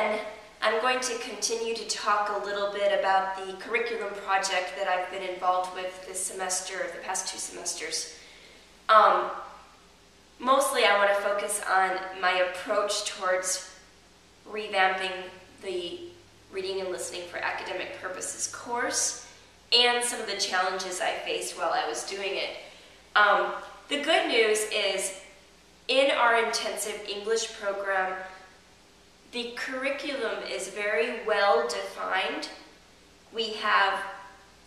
again, I'm going to continue to talk a little bit about the curriculum project that I've been involved with this semester, the past 2 semesters. Mostly I want to focus on my approach towards revamping the Reading and Listening for Academic Purposes course and some of the challenges I faced while I was doing it. The good news is, in our intensive English program, the curriculum is very well defined. We have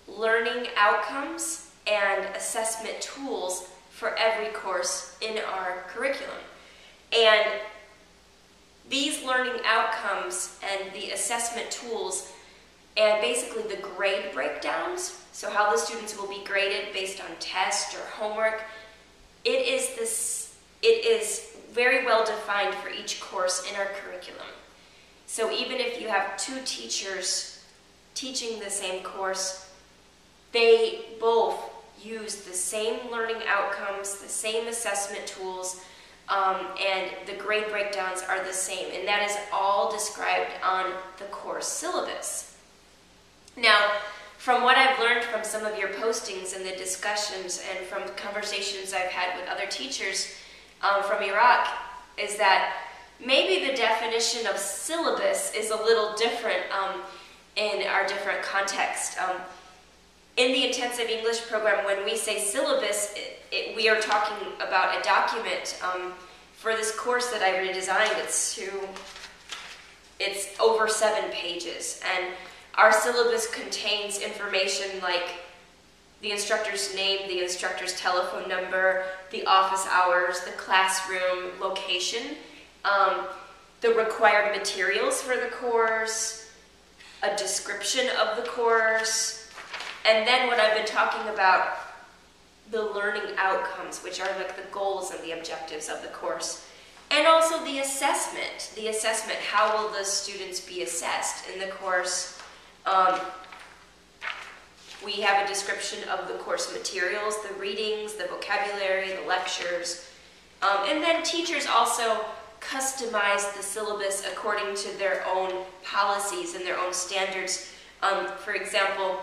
learning outcomes and assessment tools for every course in our curriculum. And these learning outcomes and the assessment tools and basically the grade breakdowns, so how the students will be graded based on test or homework, it is very well defined for each course in our curriculum. So even if you have 2 teachers teaching the same course, they both use the same learning outcomes, the same assessment tools, and the grade breakdowns are the same, and that is all described on the course syllabus. Now, from what I've learned from some of your postings and the discussions and from the conversations I've had with other teachers from Iraq, is that maybe the definition of syllabus is a little different in our different contexts. In the intensive English program, when we say syllabus, we are talking about a document for this course that I redesigned. It's over 7 pages, and our syllabus contains information like the instructor's name, the instructor's telephone number, the office hours, the classroom location, the required materials for the course, a description of the course, and then what I've been talking about, the learning outcomes, which are like the goals and the objectives of the course, and also the assessment. The assessment, how will the students be assessed in the course? We have a description of the course materials, the readings, the vocabulary, the lectures, and then teachers also customize the syllabus according to their own policies and their own standards. For example,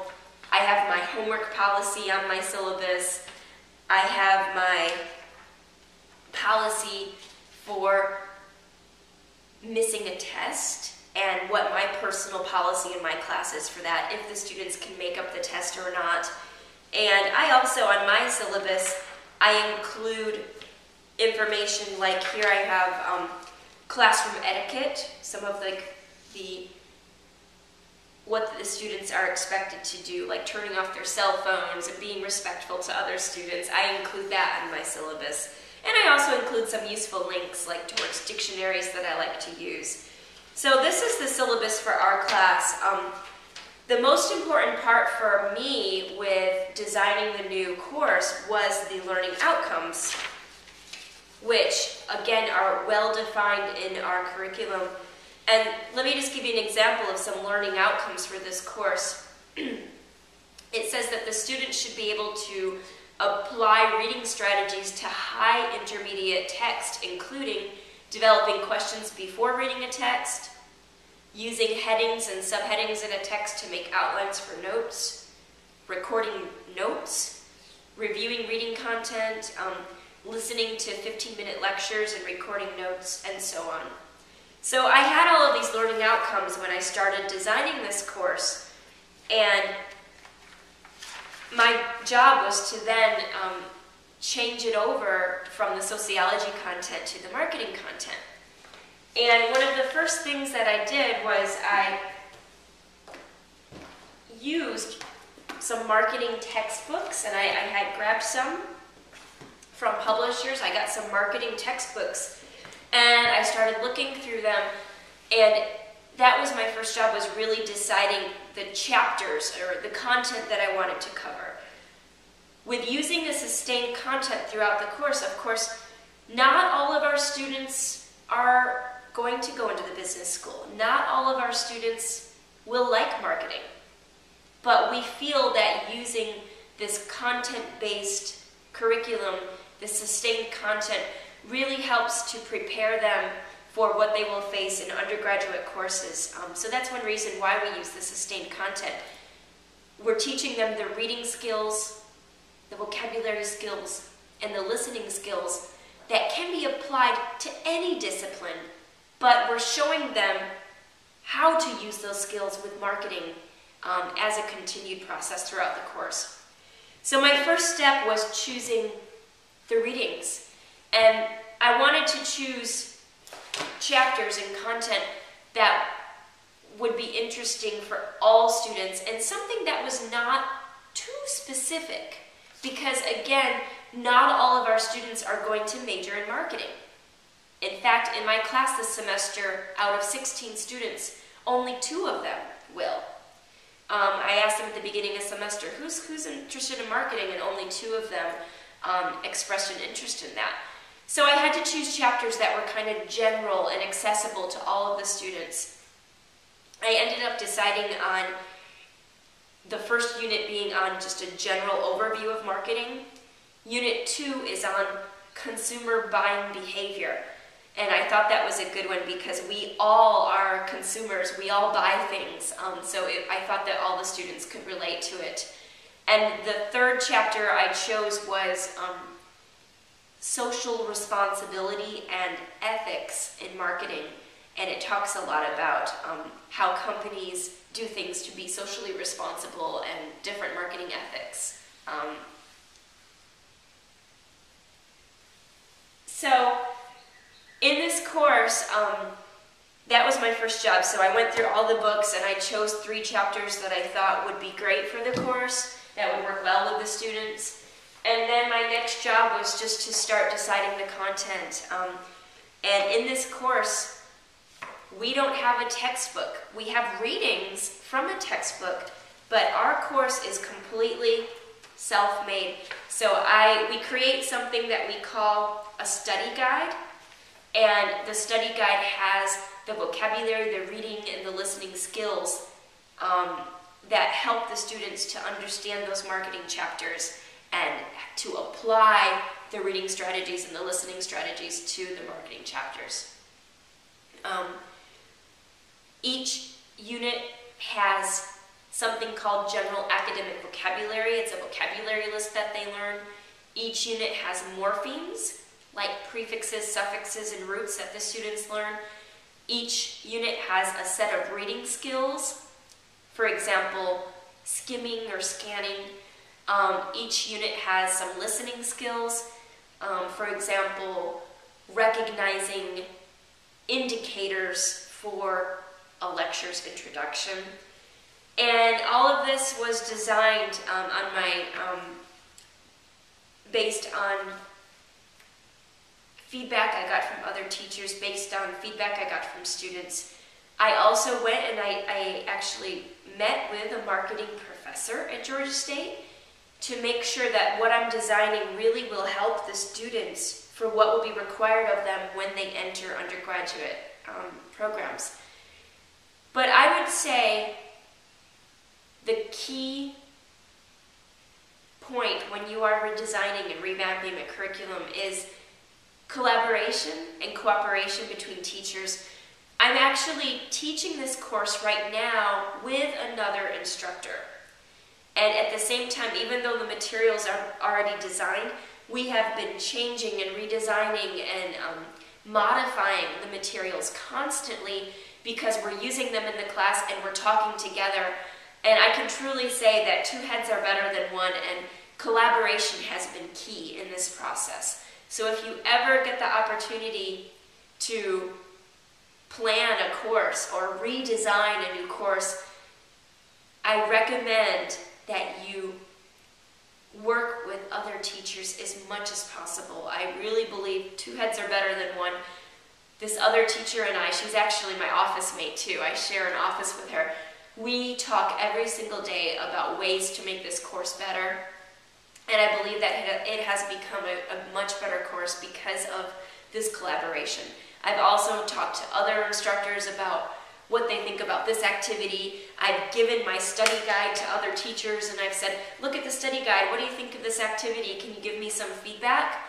I have my homework policy on my syllabus. I have my policy for missing a test and what my personal policy in my class is for that, if the students can make up the test or not. And I also, on my syllabus, I include information like here I have classroom etiquette, some of what the students are expected to do, like turning off their cell phones and being respectful to other students. I include that in my syllabus. And I also include some useful links like towards dictionaries that I like to use. So this is the syllabus for our class. The most important part for me with designing the new course was the learning outcomes, which again are well defined in our curriculum. And let me just give you an example of some learning outcomes for this course. It says that the student should be able to apply reading strategies to high intermediate text, including developing questions before reading a text, using headings and subheadings in a text to make outlines for notes, recording notes, reviewing reading content, listening to 15-minute lectures and recording notes, and so on. So I had all of these learning outcomes when I started designing this course, and my job was to then change it over from the sociology content to the marketing content. And one of the first things that I did was I used some marketing textbooks, and I had grabbed some from publishers. I got some marketing textbooks, and I started looking through them, and that was my first job, was really deciding the chapters or the content that I wanted to cover. With using the sustained content throughout the course, of course, not all of our students are going to go into the business school. Not all of our students will like marketing. But we feel that using this content-based curriculum, this sustained content, really helps to prepare them for what they will face in undergraduate courses. So that's one reason why we use the sustained content. We're teaching them the reading skills, the vocabulary skills, and the listening skills that can be applied to any discipline, but we're showing them how to use those skills with marketing as a continued process throughout the course. So my first step was choosing the readings, and I wanted to choose chapters and content that would be interesting for all students and something that was not too specific, because again, not all of our students are going to major in marketing. In fact, in my class this semester, out of 16 students, only 2 of them will. I asked them at the beginning of the semester, who's interested in marketing, and only 2 of them expressed an interest in that. So I had to choose chapters that were kind of general and accessible to all of the students. I ended up deciding on the first unit being on just a general overview of marketing. Unit 2 is on consumer buying behavior. And I thought that was a good one because we all are consumers, we all buy things. I thought that all the students could relate to it. And the third chapter I chose was social responsibility and ethics in marketing. And it talks a lot about how companies do things to be socially responsible and different marketing ethics. So in this course, that was my first job. So I went through all the books and I chose 3 chapters that I thought would be great for the course, that would work well with the students. And then my next job was just to start deciding the content. And in this course, we don't have a textbook. We have readings from a textbook, but our course is completely self-made. So we create something that we call a study guide, and the study guide has the vocabulary, the reading, and the listening skills that help the students to understand those marketing chapters and to apply the reading strategies and the listening strategies to the marketing chapters. Each unit has something called general academic vocabulary. It's a vocabulary list that they learn. Each unit has morphemes, like prefixes, suffixes, and roots that the students learn. Each unit has a set of reading skills, for example, skimming or scanning. Each unit has some listening skills, for example, recognizing indicators for a lecture's introduction. And all of this was designed based on feedback I got from other teachers, based on feedback I got from students. I also went and I actually met with a marketing professor at Georgia State to make sure that what I'm designing really will help the students for what will be required of them when they enter undergraduate programs. But I would say the key point when you are redesigning and revamping a curriculum is collaboration and cooperation between teachers. I'm actually teaching this course right now with another instructor. And at the same time, even though the materials are already designed, we have been changing and redesigning and modifying the materials constantly because we're using them in the class and we're talking together. And I can truly say that 2 heads are better than 1, and collaboration has been key in this process. So if you ever get the opportunity to plan a course or redesign a new course, I recommend that you work with other teachers as much as possible. I really believe 2 heads are better than 1. This other teacher and I, she's actually my office mate too. I share an office with her. We talk every single day about ways to make this course better. And I believe that it has become a much better course because of this collaboration. I've also talked to other instructors about what they think about this activity. I've given my study guide to other teachers and I've said, look at the study guide, what do you think of this activity? Can you give me some feedback?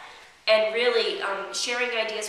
And really sharing ideas